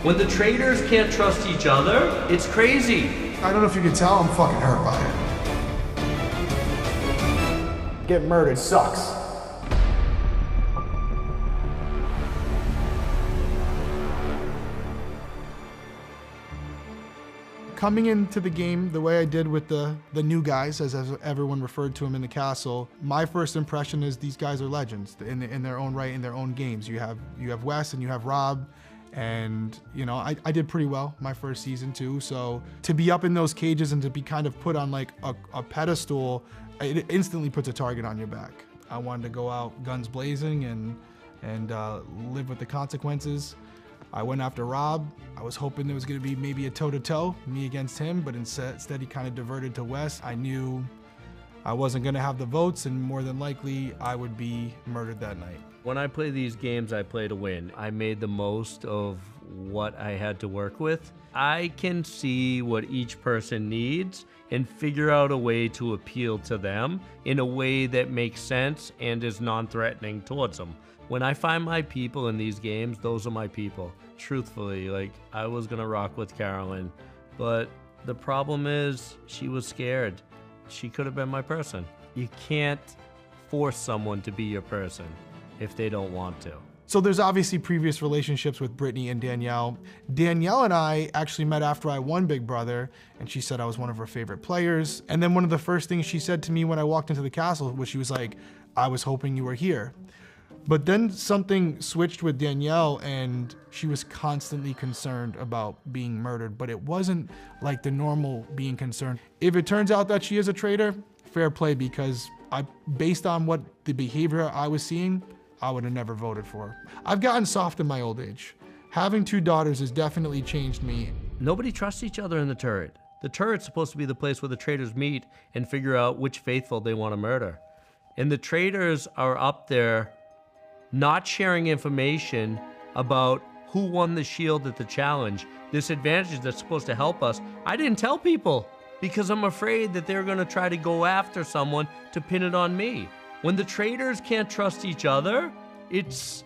When the traitors can't trust each other, it's crazy. I don't know if you can tell, I'm fucking hurt by it. Get murdered sucks. Coming into the game the way I did with the new guys, as everyone referred to them in the castle, my first impression is these guys are legends in their own right, in their own games. You have Wes and you have Rob, and you know I did pretty well my first season too. So to be up in those cages and to be kind of put on like a pedestal, it instantly puts a target on your back. I wanted to go out guns blazing and live with the consequences. I went after Rob. I was hoping there was gonna be maybe a toe-to-toe, me against him, but instead he kind of diverted to Wes. I knew I wasn't gonna have the votes, and more than likely I would be murdered that night. When I play these games, I play to win. I made the most of what I had to work with. I can see what each person needs and figure out a way to appeal to them in a way that makes sense and is non-threatening towards them. When I find my people in these games, those are my people. Truthfully, like, I was gonna rock with Carolyn, but the problem is she was scared. She could have been my person. You can't force someone to be your person if they don't want to. So there's obviously previous relationships with Brittany and Danielle. Danielle and I actually met after I won Big Brother, and she said I was one of her favorite players. And then one of the first things she said to me when I walked into the castle was she was like, I was hoping you were here. But then something switched with Danielle, and she was constantly concerned about being murdered, but it wasn't like the normal being concerned. If it turns out that she is a traitor, fair play, because based on what the behavior I was seeing, I would have never voted for her. I've gotten soft in my old age. Having 2 daughters has definitely changed me. Nobody trusts each other in the turret. The turret's supposed to be the place where the traitors meet and figure out which faithful they want to murder. And the traitors are up there not sharing information about who won the shield at the challenge. This advantage that's supposed to help us, I didn't tell people because I'm afraid that they're gonna try to go after someone to pin it on me. When the traitors can't trust each other, it's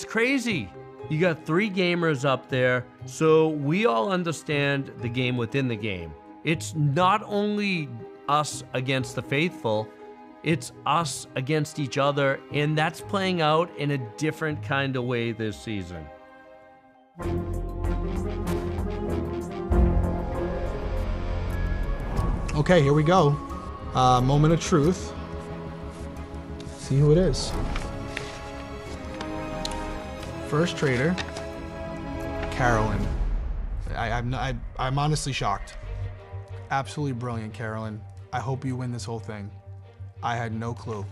crazy. You got 3 gamers up there, so we all understand the game within the game. It's not only us against the faithful, it's us against each other, and that's playing out in a different kind of way this season. Okay, here we go. Moment of truth. See who it is. First traitor, Carolyn. I'm honestly shocked. Absolutely brilliant, Carolyn. I hope you win this whole thing. I had no clue.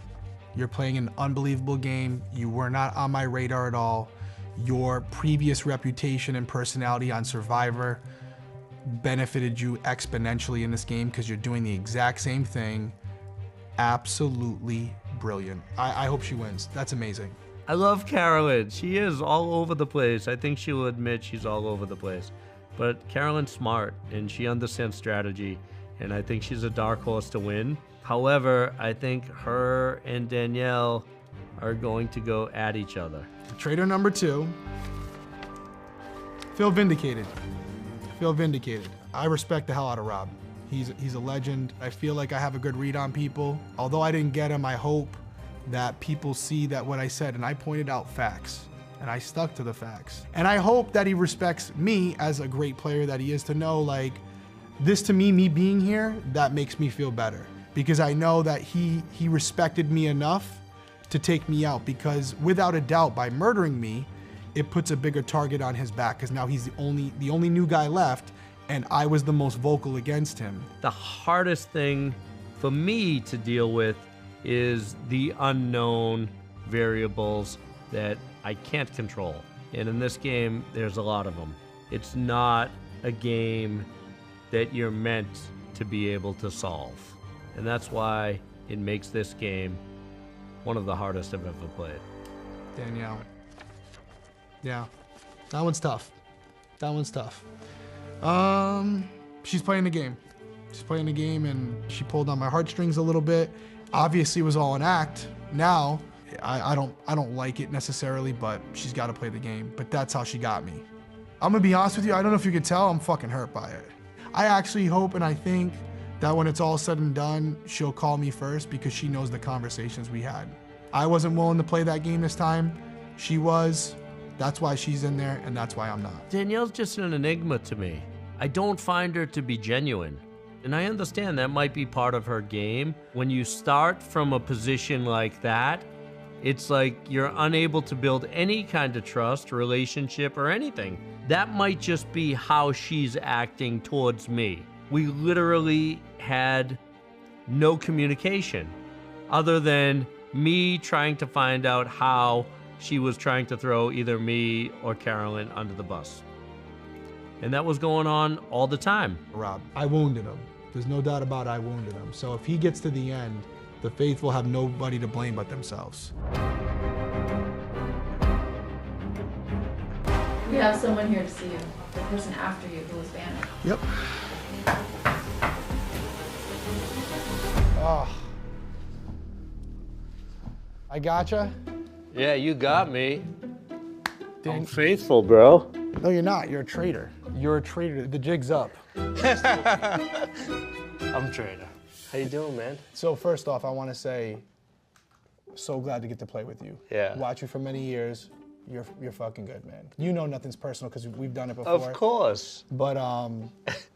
You're playing an unbelievable game. You were not on my radar at all. Your previous reputation and personality on Survivor benefited you exponentially in this game because you're doing the exact same thing. Absolutely brilliant. I hope she wins. That's amazing. I love Carolyn. She is all over the place. I think she'll admit she's all over the place. But Carolyn's smart and she understands strategy, and I think she's a dark horse to win. However, I think her and Danielle are going to go at each other. Traitor number 2. Feel vindicated. Feel vindicated. I respect the hell out of Rob. He's a legend. I feel like I have a good read on people. Although I didn't get him, I hope that people see that what I said, and I pointed out facts, and I stuck to the facts. And I hope that he respects me as a great player that he is, to know, like, this to me being here, that makes me feel better. Because I know that he respected me enough to take me out, because without a doubt, by murdering me, it puts a bigger target on his back, because now he's the only new guy left, and I was the most vocal against him. The hardest thing for me to deal with is the unknown variables that I can't control. And in this game, there's a lot of them. It's not a game that you're meant to be able to solve. And that's why it makes this game one of the hardest I've ever played. Danielle. Yeah, that one's tough. That one's tough. She's playing the game. She's playing the game, and she pulled on my heartstrings a little bit. Obviously, it was all an act. Now, I don't like it necessarily, but she's got to play the game. But that's how she got me. I'm gonna be honest with you, I don't know if you could tell, I'm fucking hurt by it. I actually hope and I think that when it's all said and done, she'll call me first because she knows the conversations we had. I wasn't willing to play that game this time. She was. That's why she's in there, and that's why I'm not. Danielle's just an enigma to me. I don't find her to be genuine. And I understand that might be part of her game. When you start from a position like that, it's like you're unable to build any kind of trust, relationship, or anything. That might just be how she's acting towards me. We literally had no communication other than me trying to find out how she was trying to throw either me or Carolyn under the bus. And that was going on all the time. Rob, I wounded him. There's no doubt about it, I wounded him. So if he gets to the end, the faithful have nobody to blame but themselves. We have someone here to see you. The person after you who was banished. Yep. Oh. I gotcha. Yeah, you got me. I'm faithful, bro. No, you're not. You're a traitor. You're a traitor. The jig's up. I'm Traitor. How you doing, man? So first off, I want to say, so glad to get to play with you. Yeah. Watch you for many years. You're fucking good, man. You know nothing's personal because we've done it before. Of course. But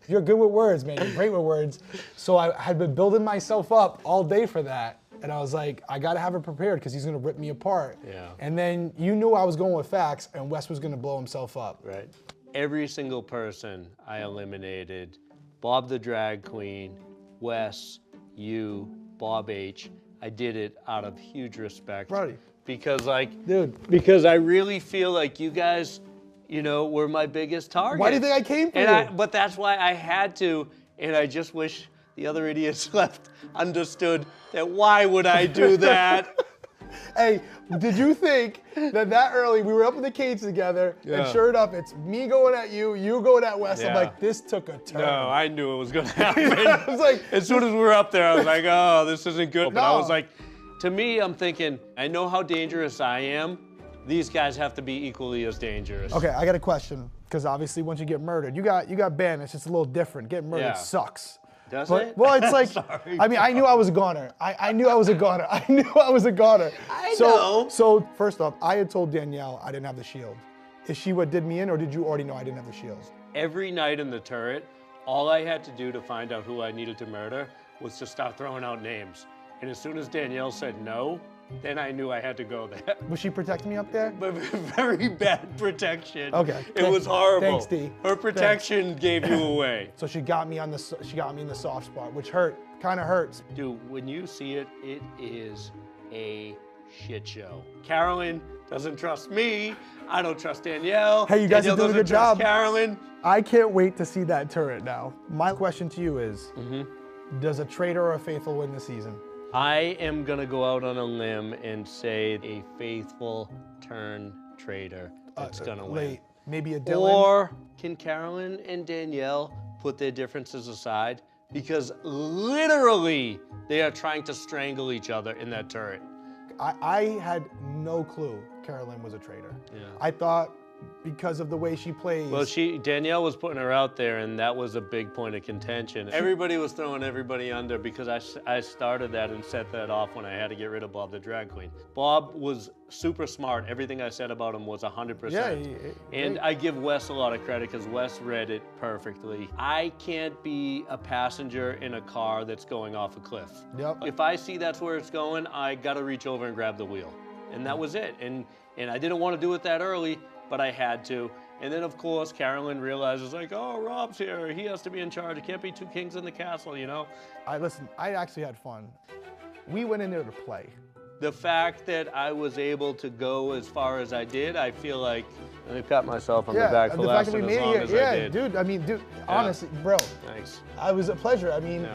you're good with words, man. You're great with words. So I had been building myself up all day for that. And I was like, I gotta have it prepared because he's gonna rip me apart. Yeah. And then you knew I was going with facts and Wes was gonna blow himself up. Right. Every single person I eliminated, Bob the drag queen, Wes, you, Bob H. I did it out of huge respect. Right. Because Dude. because I really feel like you guys, you know, were my biggest target. Why do you think I came for you? But that's why I had to, and I just wish the other idiots left understood that why would I do that? Hey, did you think that early we were up in the cage together, and sure enough, it's me going at you, you going at Wes. I'm like, this took a turn. No, I knew it was gonna happen. I was like, as soon as we were up there, I was like, oh, this isn't good. But I No. was like, to me, I'm thinking, I know how dangerous I am. These guys have to be equally as dangerous. okay, I got a question, because obviously once you get murdered, you got banished, it's a little different. Getting murdered sucks. Does But, it? well, it's like, Sorry. I mean, I knew I was a goner. I knew I was a goner. I knew I was a goner. I know. So first off, I had told Danielle I didn't have the shield. Is she what did me in, or did you already know I didn't have the shield? Every night in the turret, all I had to do to find out who I needed to murder was to start throwing out names. And as soon as Danielle said no, then I knew I had to go there. Was she protecting me up there? But very bad protection. Okay. It was horrible. Thanks, D. Her protection gave you away. So she got me in the soft spot, which kind of hurts. Dude, when you see it, it is a shit show. Carolyn doesn't trust me. I don't trust Danielle. Hey, you guys Danielle are doing a doesn't good trust job. Carolyn. I can't wait to see that turret now. My question to you is, does a traitor or a faithful win the season? I am gonna go out on a limb and say a faithful turn traitor that's gonna win. Maybe a Dylan? Or can Carolyn and Danielle put their differences aside? Because literally, they are trying to strangle each other in that turret. I had no clue Carolyn was a traitor. Yeah. I thought because of the way she plays. Well, Danielle was putting her out there, and that was a big point of contention. Everybody was throwing everybody under because I started that and set that off when I had to get rid of Bob the drag queen. Bob was super smart. Everything I said about him was 100%. Yeah, and I give Wes a lot of credit because Wes read it perfectly. I can't be a passenger in a car that's going off a cliff. Yep. If I see that's where it's going, I gotta reach over and grab the wheel. And that was it. And I didn't want to do it that early, but I had to. And then, of course, Carolyn realizes, like, oh, Rob's here. He has to be in charge. It can't be two kings in the castle, you know? Listen, I actually had fun. We went in there to play. The fact that I was able to go as far as I did, I feel like I pat myself on the back for lasting as long as I did. Dude, I mean, honestly, bro. Thanks. It was a pleasure. I mean,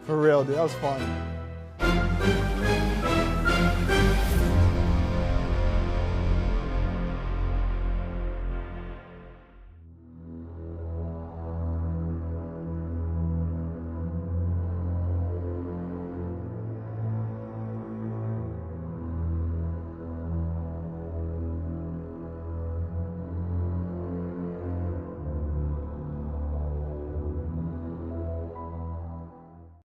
for real, dude, that was fun.